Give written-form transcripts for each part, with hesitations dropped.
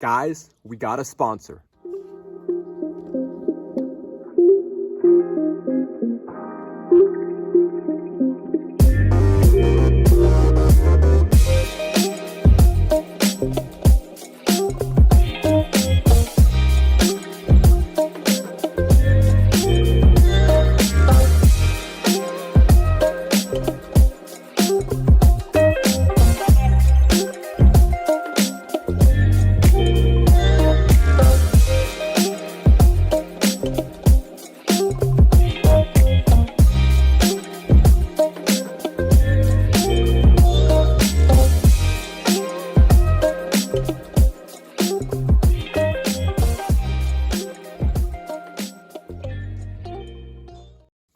Guys, we got a sponsor.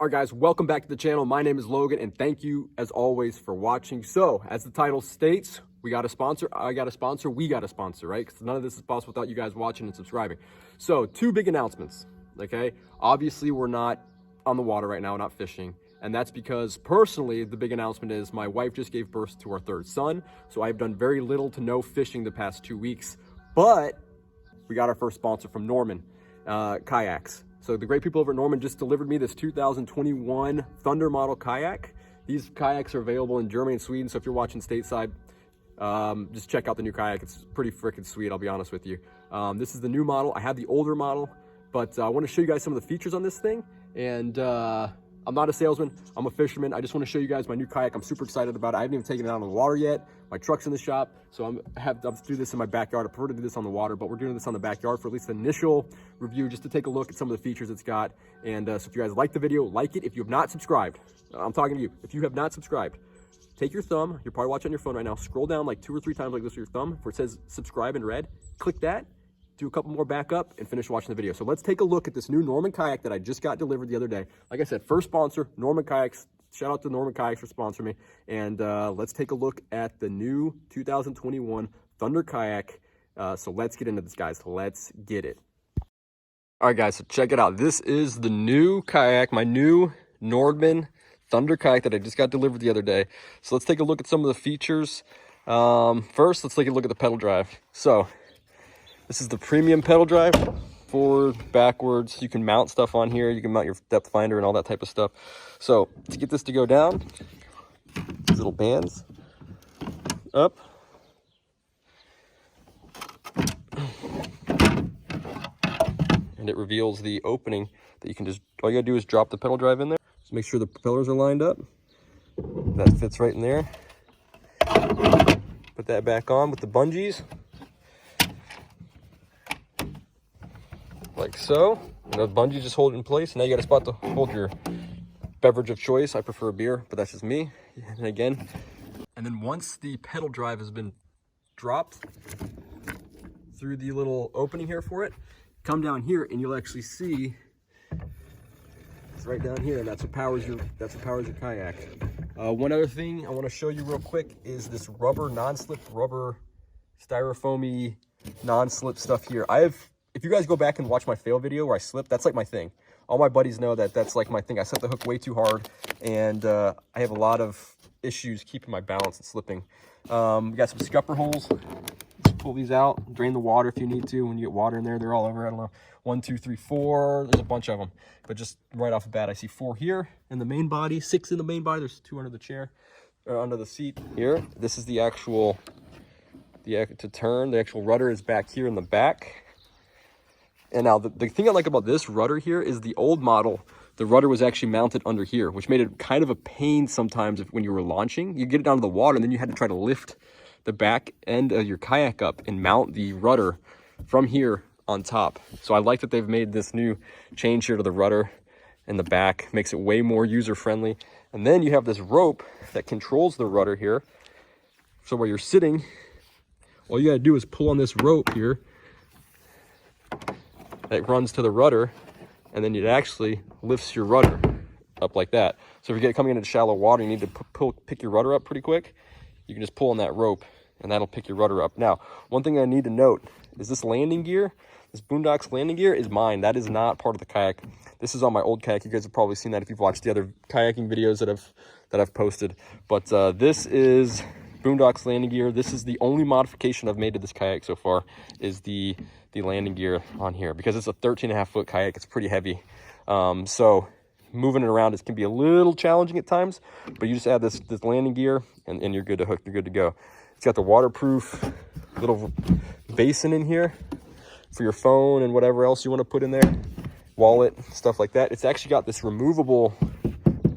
All right, guys, welcome back to the channel. My name is Logan, and thank you, as always, for watching. So, as the title states, we got a sponsor, I got a sponsor, we got a sponsor, right? Because none of this is possible without you guys watching and subscribing. So, two big announcements, okay? Obviously, we're not on the water right now, we're not fishing. And that's because, personally, the big announcement is my wife just gave birth to our third son. So, I've done very little to no fishing the past 2 weeks. But we got our first sponsor from Nordmann, kayaks. So the great people over at Nordmann just delivered me this 2021 Thunder model kayak. These kayaks are available in Germany and Sweden. So if you're watching stateside, just check out the new kayak. It's pretty freaking sweet, I'll be honest with you. This is the new model. I have the older model, but I want to show you guys some of the features on this thing. And I'm not a salesman, I'm a fisherman. I just want to show you guys my new kayak. I'm super excited about it. I haven't even taken it out on the water yet. My truck's in the shop, so I'll do this in my backyard. I prefer to do this on the water, but we're doing this on the backyard for at least the initial review, just to take a look at some of the features it's got. And so if you guys like the video, like it. If you have not subscribed, I'm talking to you. If you have not subscribed, take your thumb, you're probably watching on your phone right now, scroll down like 2 or 3 times like this with your thumb, where it says subscribe in red, click that, do a couple more back up, and finish watching the video. So let's take a look at this new Nordmann kayak that I just got delivered the other day. Like I said, first sponsor, Nordmann Kayaks. Shout out to Nordmann Kayaks for sponsoring me. And let's take a look at the new 2021 Thunder kayak. So let's get into this, guys. Let's get it. All right, guys, so check it out. This is the new kayak, my new Nordmann Thunder kayak that I just got delivered the other day. So let's take a look at some of the features. First, let's take a look at the pedal drive. So this is the premium pedal drive, forward, backwards. You can mount stuff on here. You can mount your depth finder and all that type of stuff. So to get this to go down, these little bands up. And it reveals the opening that you can just, all you gotta do is drop the pedal drive in there. Just make sure the propellers are lined up. That fits right in there. Put that back on with the bungees. Like so. And the bungee just hold it in place. Now you got a spot to hold your beverage of choice. I prefer a beer, but that's just me. And again, and then once the pedal drive has been dropped through the little opening here for it, come down here and you'll actually see it's right down here, and that's what powers your kayak. One other thing I want to show you real quick is this rubber non-slip, rubber styrofoamy non-slip stuff here. If you guys go back and watch my fail video where I slipped, that's like my thing. All my buddies know that that's like my thing. I set the hook way too hard, and I have a lot of issues keeping my balance and slipping. We got some scupper holes. Let's pull these out, drain the water if you need to. When you get water in there, they're all over. I don't know, 1, 2, 3, 4. There's a bunch of them, but just right off the bat, I see 4 here in the main body, 6 in the main body. There's 2 under the chair, or under the seat here. This is the actual, to turn. The actual rudder is back here in the back. And now the thing I like about this rudder here is the old model, the rudder was actually mounted under here, which made it kind of a pain sometimes when you were launching. You get it down to the water, and then you had to try to lift the back end of your kayak up and mount the rudder from here on top. So I like that they've made this new change here to the rudder in the back. Makes it way more user-friendly. And then you have this rope that controls the rudder here. So while you're sitting, all you gotta do is pull on this rope here that runs to the rudder, and then it actually lifts your rudder up like that. So if you're coming into shallow water, you need to pick your rudder up pretty quick, you can just pull on that rope and that'll pick your rudder up. Now, one thing I need to note is this landing gear, this Boondocks landing gear is mine. That is not part of the kayak. This is on my old kayak. You guys have probably seen that if you've watched the other kayaking videos that I've posted. But this is Boondocks landing gear. This is the only modification I've made to this kayak so far, is the landing gear on here, because it's a 13.5-foot kayak. It's pretty heavy. So moving it around can be a little challenging at times, but you just add this landing gear and you're good to hook, you're good to go. It's got the waterproof little basin in here for your phone and whatever else you want to put in there, wallet, stuff like that. It's actually got this removable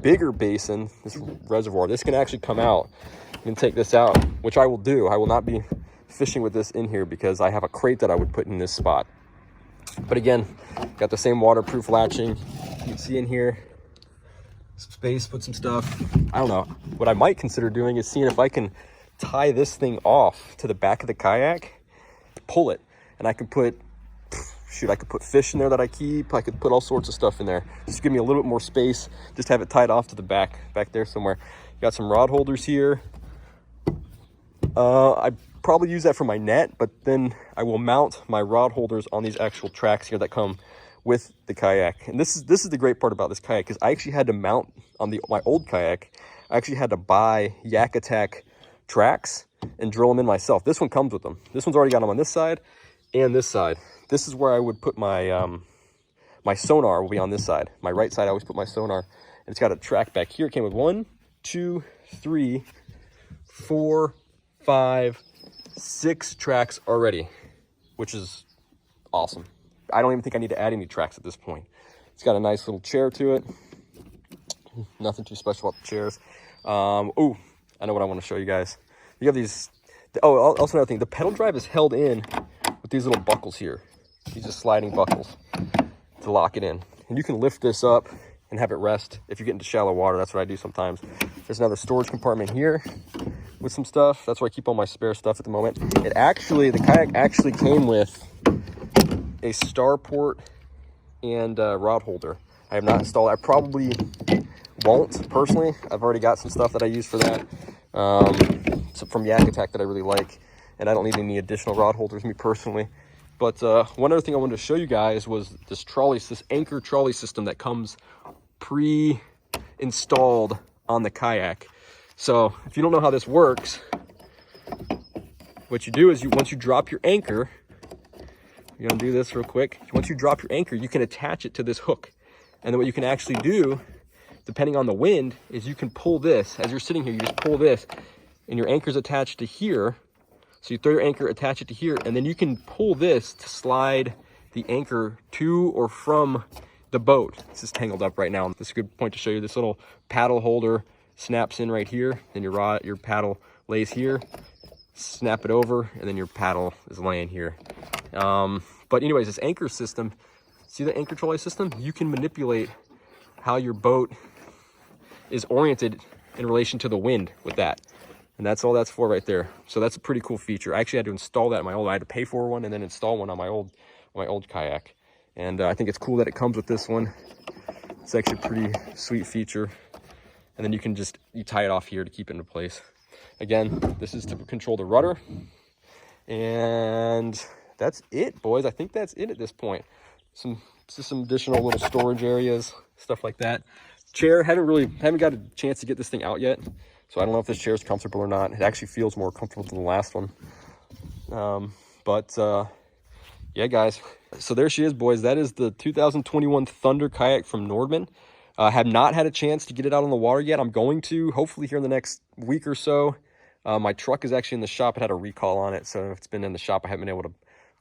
bigger basin, this reservoir. This can actually come out. You can take this out, which I will do. I will not be fishing with this in here because I have a crate that I would put in this spot. But again, got the same waterproof latching. You can see in here, space, put some stuff. I don't know. What I might consider doing is seeing if I can tie this thing off to the back of the kayak, pull it, and I can put, shoot, I could put fish in there that I keep. I could put all sorts of stuff in there. Just give me a little bit more space. Just have it tied off to the back there somewhere. Got some rod holders here. I probably use that for my net, but then I will mount my rod holders on these actual tracks here that come with the kayak. And this is the great part about this kayak, because I actually had to mount on my old kayak. I actually had to buy Yak Attack tracks and drill them in myself. This one comes with them. This one's already got them on this side and this side. This is where I would put my my sonar will be on this side. My right side, I always put my sonar, and it's got a track back here. It came with 1, 2, 3, 4, 5, 6 tracks already, which is awesome. I don't even think I need to add any tracks at this point. It's got a nice little chair to it. Nothing too special about the chairs. Oh, I know what I want to show you guys. You have these, oh, also another thing, the pedal drive is held in with these little buckles here. These are sliding buckles to lock it in. And you can lift this up and have it rest if you get into shallow water. That's what I do sometimes. There's another storage compartment here with some stuff. That's where I keep all my spare stuff at the moment. The kayak actually came with a starport and rod holder. I have not installed it. I probably won't personally. I've already got some stuff that I use for that. So from Yak Attack that I really like, and I don't need any additional rod holders, me personally. But one other thing I wanted to show you guys was this anchor trolley system that comes pre-installed on the kayak. So if you don't know how this works, what you do is once you drop your anchor, you're gonna do this real quick. Once you drop your anchor, you can attach it to this hook. And then what you can actually do, depending on the wind, is you can pull this. As you're sitting here, you just pull this, and your anchor's attached to here. So you throw your anchor, attach it to here, and then you can pull this to slide the anchor to or from the boat. This is tangled up right now. This is a good point to show you. This little paddle holder snaps in right here, then your paddle lays here. Snap it over, and then your paddle is laying here. But anyways, this anchor system, see the anchor trolley system? You can manipulate how your boat is oriented in relation to the wind with that. And that's all that's for right there. So that's a pretty cool feature. I actually had to install that in my old, I had to pay for one and then install one on my old kayak. And I think it's cool that it comes with this one. It's actually a pretty sweet feature. And then you tie it off here to keep it into place. Again, this is to control the rudder. And that's it, boys. I think that's it at this point. Just some additional little storage areas, stuff like that. Chair, haven't got a chance to get this thing out yet. So I don't know if this chair is comfortable or not. It actually feels more comfortable than the last one. Yeah, guys. So there she is, boys. That is the 2021 Thunder kayak from Nordmann. I have not had a chance to get it out on the water yet. I'm going to, hopefully here in the next week or so. My truck is actually in the shop. It had a recall on it, so it's been in the shop. I haven't been able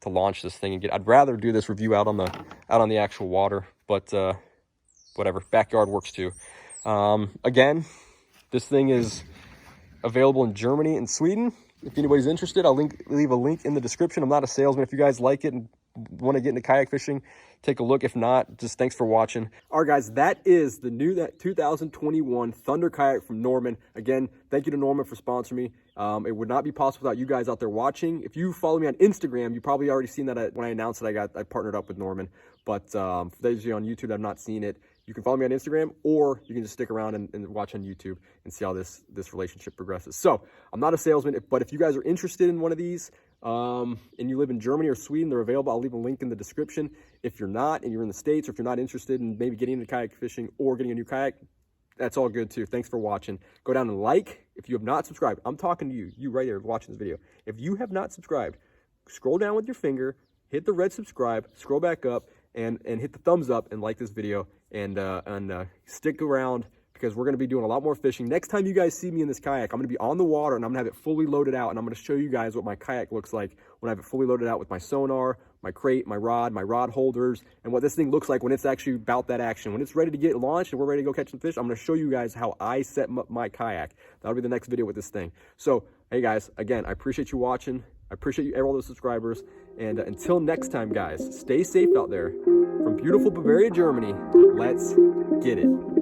to launch this thing and get. I'd rather do this review out on the actual water, but whatever. Backyard works too. Again, this thing is available in Germany and Sweden. If anybody's interested, I'll leave a link in the description. I'm not a salesman. If you guys like it and want to get into kayak fishing, take a look. If not, just thanks for watching. All right, guys, that is the new 2021 Thunder kayak from Nordmann. Again, thank you to Nordmann for sponsoring me. It would not be possible without you guys out there watching. If you follow me on Instagram, you probably already seen that when I announced that I partnered up with Nordmann. But for those of you on YouTube that have not seen it, you can follow me on Instagram, or you can just stick around and watch on YouTube and see how this relationship progresses. So I'm not a salesman, but if you guys are interested in one of these, and you live in Germany or Sweden, they're available. I'll leave a link in the description. If you're not, and you're in the States, or if you're not interested in maybe getting into kayak fishing or getting a new kayak, that's all good too. Thanks for watching. Go down and like If you have not subscribed, I'm talking to you, you right there watching this video. If you have not subscribed, scroll down with your finger, hit the red subscribe, scroll back up, and hit the thumbs up and like this video, and stick around, because we're going to be doing a lot more fishing. Next time you guys see me in this kayak, I'm going to be on the water, and I'm going to have it fully loaded out, and I'm going to show you guys what my kayak looks like when I have it fully loaded out with my sonar, my crate, my rod holders, and what this thing looks like when it's actually about that action. When it's ready to get launched and we're ready to go catch some fish, I'm going to show you guys how I set up my kayak. That'll be the next video with this thing. So, hey guys, again, I appreciate you watching. I appreciate you, all those subscribers. And until next time, guys, stay safe out there. From beautiful Bavaria, Germany, let's get it.